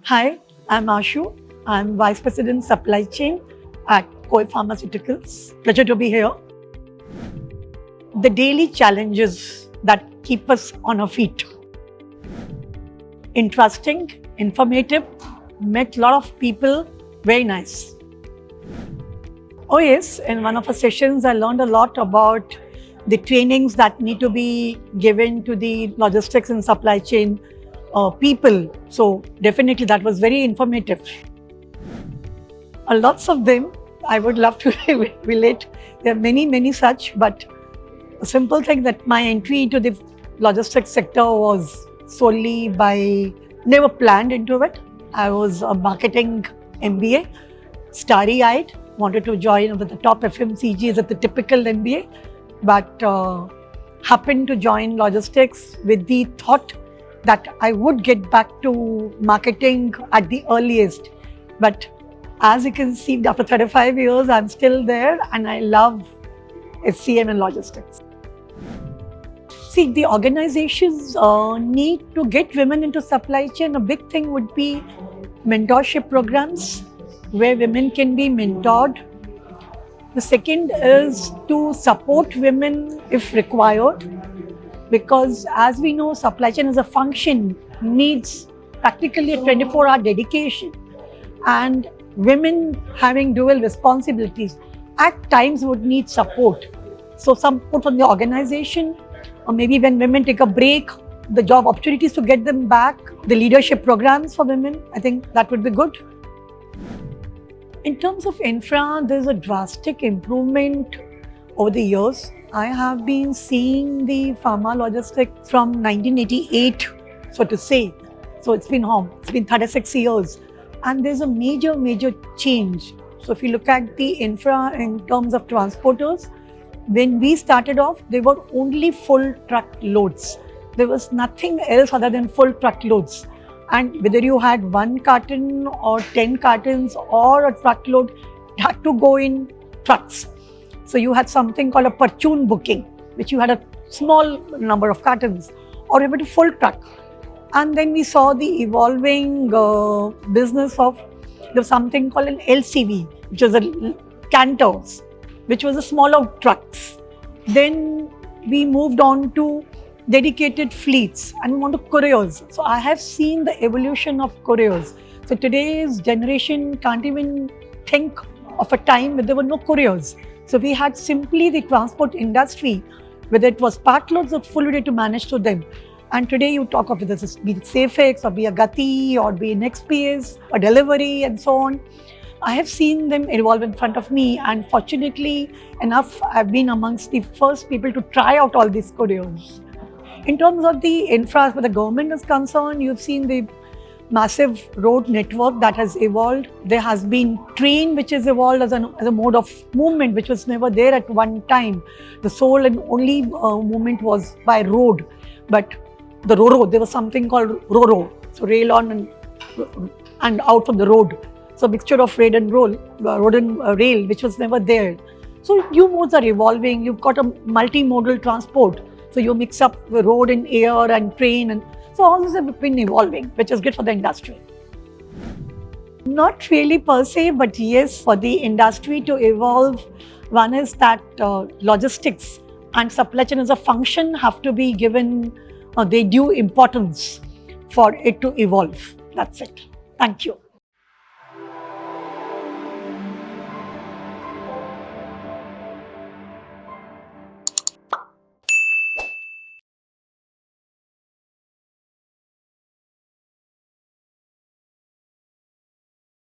Hi, I'm Ashu. I'm Vice President Supply Chain at Koye Pharmaceuticals. Pleasure to be here. The daily challenges that keep us on our feet. Interesting, informative, met a lot of people, very nice. Oh yes, in one of the sessions I learned a lot about the trainings that need to be given to the logistics and supply chain people. So definitely that was very informative. Lots of them, I would love to relate. There are many such, but a simple thing that my entry into the logistics sector was solely by, never planned into it. I was a marketing MBA, starry-eyed, wanted to join with the top FMCGs at the typical MBA, but happened to join logistics with the thought that I would get back to marketing at the earliest. But as you can see, after 35 years, I'm still there and I love SCM and logistics. See, the organizations need to get women into supply chain. A big thing would be mentorship programs where women can be mentored. The second is to support women if required, because as we know, supply chain as a function needs practically a 24-hour dedication, and women having dual responsibilities at times would need support. So some support from the organization, or maybe when women take a break, the job opportunities to get them back, the leadership programs for women, I think that would be good. In terms of infra, there's a drastic improvement over the years. I have been seeing the pharma logistics from 1988, so to say. So it's been 36 years. And there's a major change. So if you look at the infra in terms of transporters, when we started off, they were only full truck loads. There was nothing else other than full truck loads. And whether you had 1 carton or 10 cartons or a truckload, it had to go in trucks. So you had something called a perchune booking, which you had a small number of cartons, or even a full truck. And then we saw the evolving business of, there was something called an LCV, which was a canters, which was a smaller trucks. Then we moved on to dedicated fleets and we want to couriers. So I have seen the evolution of couriers. So today's generation can't even think of a time when there were no couriers. So we had simply the transport industry, whether it was part loads or full day to manage to them. And today you talk of whether this be it Safex or be a Gati or be an XPS or delivery and so on. I have seen them evolve in front of me, and fortunately enough, I've been amongst the first people to try out all these couriers. In terms of the infra, where the government is concerned, you've seen the massive road network that has evolved. There has been train which has evolved as a mode of movement which was never there at one time. The sole and only movement was by road. But the RoRo, there was something called RoRo. So rail on and out from the road. So mixture of rail and rail, which was never there. So new modes are evolving. You've got a multimodal transport. So you mix up the road and air and train, and so all this has been evolving, which is good for the industry. Not really per se, but yes, for the industry to evolve, one is that logistics and supply chain as a function have to be given their due importance for it to evolve. That's it. Thank you.